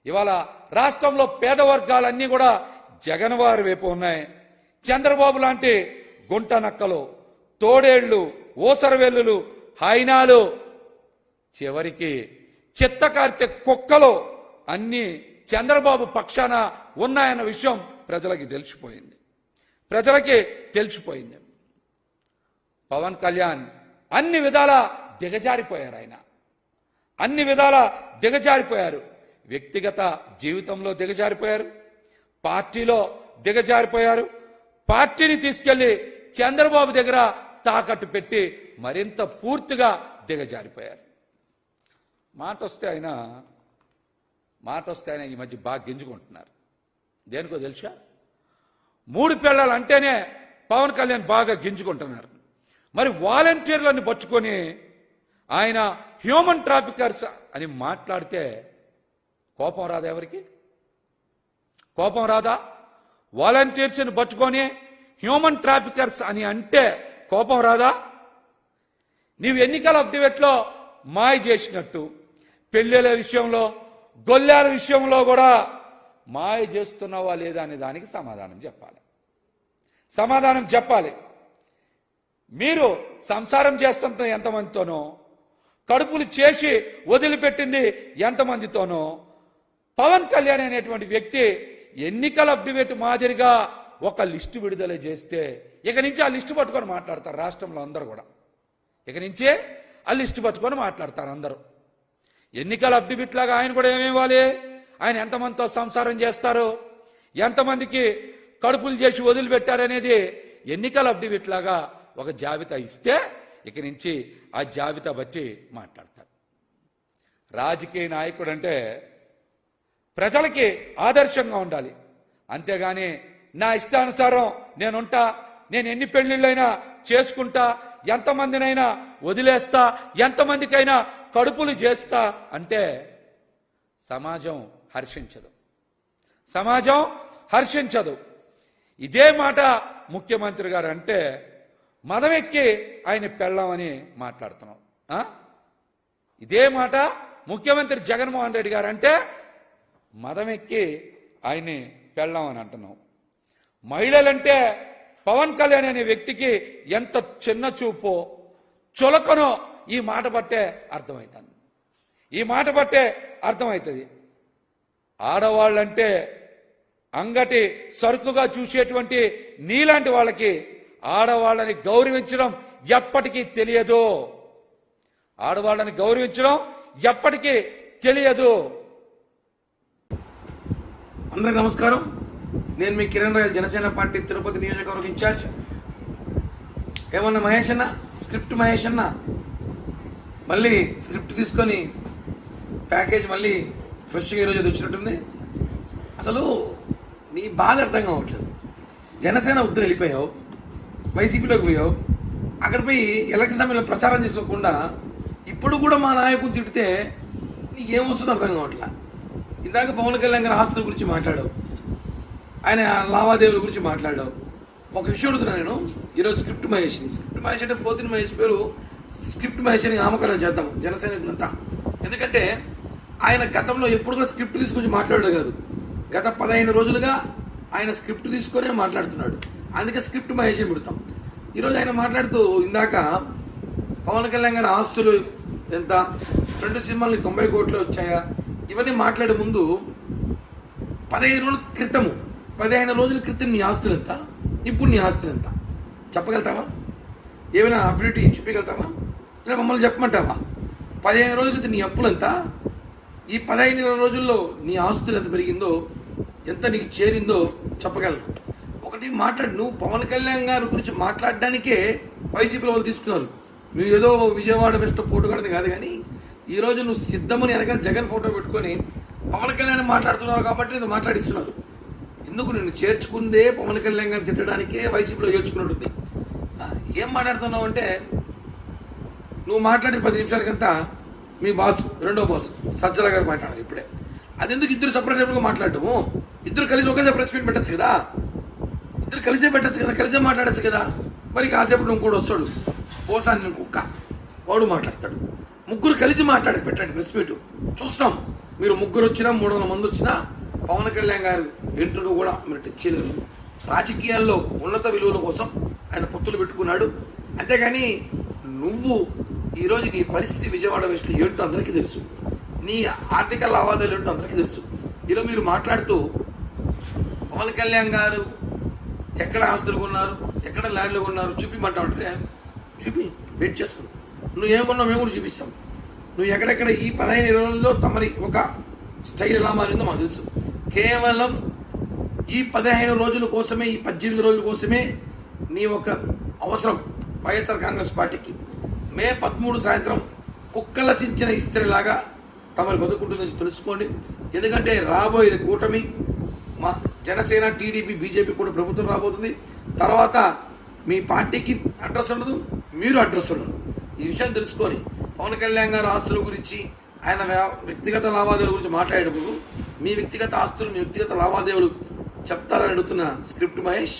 ఇవాళ రాష్ట్రంలో పేద వర్గాలన్నీ కూడా జగన్ వారి వైపు ఉన్నాయి. చంద్రబాబు లాంటి గుంట నక్కలు, తోడేళ్లు, ఓసరవెల్లులు, హైనాలు, చివరికి చిత్తకార్తె కుక్కలు అన్ని చంద్రబాబు పక్షాన ఉన్నాయన్న విషయం ప్రజలకి తెలిసిపోయింది. పవన్ కళ్యాణ్ అన్ని విధాల దిగజారిపోయారు. ఆయన అన్ని విధాల దిగజారిపోయారు. వ్యక్తిగత జీవితంలో దిగజారిపోయారు, పార్టీలో దిగజారిపోయారు. పార్టీని తీసుకెళ్లి చంద్రబాబు దగ్గర తాకట్టు పెట్టి మరింత పూర్తిగా దిగజారిపోయారు. మాట వస్తే ఆయన ఈ మధ్య బాగా గింజుకుంటున్నారు. దేనికో తెలుసా? 3 పిల్లలు అంటేనే పవన్ కళ్యాణ్ బాగా గింజుకుంటున్నారు. మరి వాలంటీర్లను పట్టుకొని ఆయన హ్యూమన్ ట్రాఫికర్స్ అని మాట్లాడితే కోపం రాదా? ఎవరికి కోపం రాదా? వాలంటీర్స్ని పట్టుకొని హ్యూమన్ ట్రాఫికర్స్ అని అంటే కోపం రాదా? నీవు ఎన్నికల అఫిడవిట్లో మాయ చేసినట్టు పెళ్లిళ్ళ విషయంలో, గొల్లాల విషయంలో కూడా మాయ చేస్తున్నావా లేదా అనే దానికి సమాధానం చెప్పాలి. మీరు సంసారం చేస్తుంటే ఎంతమందితోనో, కడుపులు చేసి వదిలిపెట్టింది ఎంతమందితోనో, పవన్ కళ్యాణ్ అనేటువంటి వ్యక్తి ఎన్నికల అఫిడవిట్ మాదిరిగా ఒక లిస్టు విడుదల చేస్తే ఇక నుంచి ఆ లిస్టు పట్టుకొని మాట్లాడతారు. రాష్ట్రంలో అందరూ కూడా ఇక నుంచే ఆ లిస్టు పట్టుకొని మాట్లాడతారు అందరూ. ఎన్నికల అఫిడవిట్ లాగా ఆయన కూడా ఏమివ్వాలి? ఆయన ఎంతమందితో సంసారం చేస్తారు, ఎంతమందికి కడుపులు చేసి వదిలిపెట్టారనేది ఎన్నికల అఫిడవిట్ లాగా ఒక జాబితా ఇస్తే ఇక నుంచి ఆ జాబితా బట్టి మాట్లాడతారు. రాజకీయ నాయకుడు అంటే ప్రజలకి ఆదర్శంగా ఉండాలి. అంతేగాని నా ఇష్టానుసారం నేనుంటా, నేను ఎన్ని పెళ్లిళ్ళైనా చేసుకుంటా, ఎంతమందినైనా వదిలేస్తా, ఎంతమందికైనా కడుపులు చేస్తా అంటే సమాజం హర్షించదు. ఇదే మాట ముఖ్యమంత్రి గారు అంటే మదమెక్కి ఆయన పెళ్ళామని మాట్లాడుతున్నాం. ఇదే మాట ముఖ్యమంత్రి జగన్మోహన్ రెడ్డి గారు అంటే మదమెక్కి ఆయన్ని పెళ్ళామని అంటున్నాం. మహిళలంటే పవన్ కళ్యాణ్ అనే వ్యక్తికి ఎంత చిన్న చూపో, చులకనో ఈ మాట బట్టే అర్థమవుతుంది. ఆడవాళ్ళంటే అంగటి సరుకుగా చూసేటువంటి నీలాంటి వాళ్ళకి ఆడవాళ్ళని గౌరవించడం ఎప్పటికీ తెలియదు. అందరికి నమస్కారం. నేను మీ కిరణ్ రాయల్, జనసేన పార్టీ తిరుపతి నియోజకవర్గం ఇన్ఛార్జ్. ఏమన్నా మహేష్ అన్న, స్క్రిప్ట్ మహేష్ అన్న మళ్ళీ స్క్రిప్ట్ తీసుకొని ప్యాకేజ్ మళ్ళీ ఫ్రెష్గా ఈరోజు వచ్చినట్టుంది. అసలు నీ బాధ అర్థం కావట్లేదు. జనసేన ఉత్తరం వెళ్ళిపోయావు, వైసీపీలోకి పోయావు, అక్కడ పోయి ఎలక్షన్ సమయంలో ప్రచారం చేసుకోకుండా ఇప్పుడు కూడా మా నాయకుని తిడితే నీకేమొస్తుందో అర్థం కావట్లా. ఇందాక పవన్ కళ్యాణ్ గారి ఆస్తుల గురించి మాట్లాడావు, ఆయన లావాదేవీల గురించి మాట్లాడావు. ఒక విషయం అడుగుతున్నా నేను. ఈరోజు స్క్రిప్ట్ మహేష్ అంటే పోతిన మహేష్ పేరు స్క్రిప్ట్ మహేష్ అని నామకరణం చేద్దాం జనసైనికులంతా. ఎందుకంటే ఆయన గతంలో ఎప్పుడు కూడా స్క్రిప్ట్ తీసుకొచ్చి మాట్లాడాడు కాదు. గత 15 రోజులుగా ఆయన స్క్రిప్ట్ తీసుకొనే మాట్లాడుతున్నాడు. అందుకే స్క్రిప్ట్ మహేష్ అని పెడతాం. ఈరోజు ఆయన మాట్లాడుతూ ఇందాక పవన్ కళ్యాణ్ గారి ఆస్తులు ఎంత, 2 సినిమాలు 90 కోట్లు వచ్చాయా, ఇవన్నీ మాట్లాడే ముందు 15 రోజుల క్రితం నీ ఆస్తులు ఎంత, ఇప్పుడు నీ ఆస్తులు ఎంత చెప్పగలుగుతావా? ఏమైనా అఫిడవిట్ చూపించగలుగుతావా? ఇలా మమ్మల్ని చెప్పమంటావా? 15 రోజుల క్రితం నీ అప్పులు ఎంత, ఈ 15 రోజుల్లో నీ ఆస్తులు ఎంత పెరిగిందో, ఎంత నీకు చేరిందో చెప్పగలను. ఒకటి మాట్లాడు. నువ్వు పవన్ కళ్యాణ్ గారి గురించి మాట్లాడడానికే వైసీపీలో వాళ్ళు తీసుకున్నారు. నువ్వు ఏదో విజయవాడ వెస్ట్ పోటు కడది కాదు, కానీ ఈరోజు నువ్వు సిద్ధమని వెనకాల జగన్ ఫోటో పెట్టుకొని పవన్ కళ్యాణ్ మాట్లాడుతున్నావు కాబట్టి నువ్వు మాట్లాడిస్తున్నారు. ఎందుకు నిన్ను చేర్చుకుందే పవన్ కళ్యాణ్ గారిని తిట్టడానికే వైసీపీలో చేర్చుకున్నట్టుంది. ఏం మాట్లాడుతున్నావు అంటే, నువ్వు మాట్లాడిన 10 నిమిషాలకంతా మీ బాసు, రెండో బాసు సజ్జల గారు మాట్లాడారు ఇప్పుడే. అది ఎందుకు ఇద్దరు సపరేట్గా మాట్లాడటము? ఇద్దరు కలిసి ఒకేసారి ప్రెస్ మీట్ పెట్టచ్చు కదా, కలిసే మాట్లాడచ్చు కదా. మరి కాసేపు నువ్వు కూడా వస్తాడు, పోసాని నేను కుక్క, వాడు మాట్లాడతాడు. ముగ్గురు కలిసి పెట్టండి ప్రెస్ మీట్, చూస్తాం మీరు ముగ్గురు వచ్చినా 300 మంది వచ్చినా పవన్ కళ్యాణ్ గారు ఎంట్రుగా కూడా మీరు టచ్ చేయలేరు. రాజకీయాల్లో ఉన్నత విలువల కోసం ఆయన పొత్తులు పెట్టుకున్నాడు. అంతేగాని నువ్వు ఈరోజు నీ పరిస్థితి విజయవాడ వెస్ట్ ఏంటో అందరికీ తెలుసు, నీ ఆర్థిక లావాదేవీలు ఏంటో అందరికీ తెలుసు. ఈరోజు మీరు మాట్లాడుతూ పవన్ కళ్యాణ్ గారు ఎక్కడ ఆస్తులు కొన్నారు, ఎక్కడ ల్యాండ్లు కొన్నారు చూపిమంటావు. చూపి, వెయిట్ చేస్తాం. నువ్వు ఏం కొన్నావు మేము కూడా చూపిస్తాం. నువ్వు ఎక్కడెక్కడ ఈ 15 రోజుల్లో తమరి ఒక స్టైల్ ఎలా మారిందో మాకు తెలుసు. కేవలం ఈ 15 రోజుల కోసమే, ఈ 18 రోజుల కోసమే నీ ఒక అవసరం వైఎస్ఆర్ కాంగ్రెస్ పార్టీకి. మే 13 సాయంత్రం కుక్కల చించిన ఇస్త్రీలాగా తమరు బతుకుంటుందని తెలుసుకోండి. ఎందుకంటే రాబోయేది కూటమి, మా జనసేన, టీడీపీ, బీజేపీ కూడా ప్రభుత్వం రాబోతుంది. తర్వాత మీ పార్టీకి అడ్రస్ ఉండదు, మీరు అడ్రస్ ఉండదు. ఈ విషయం తెలుసుకొని పవన్ కళ్యాణ్ గారి ఆస్తుల గురించి, ఆయన వ్యక్తిగత లావాదేవీల గురించి మాట్లాడేటప్పుడు మీ వ్యక్తిగత ఆస్తులు, మీ వ్యక్తిగత లావాదేవీలు చెప్తారని అడుగుతున్న స్క్రిప్ట్ మహేష్.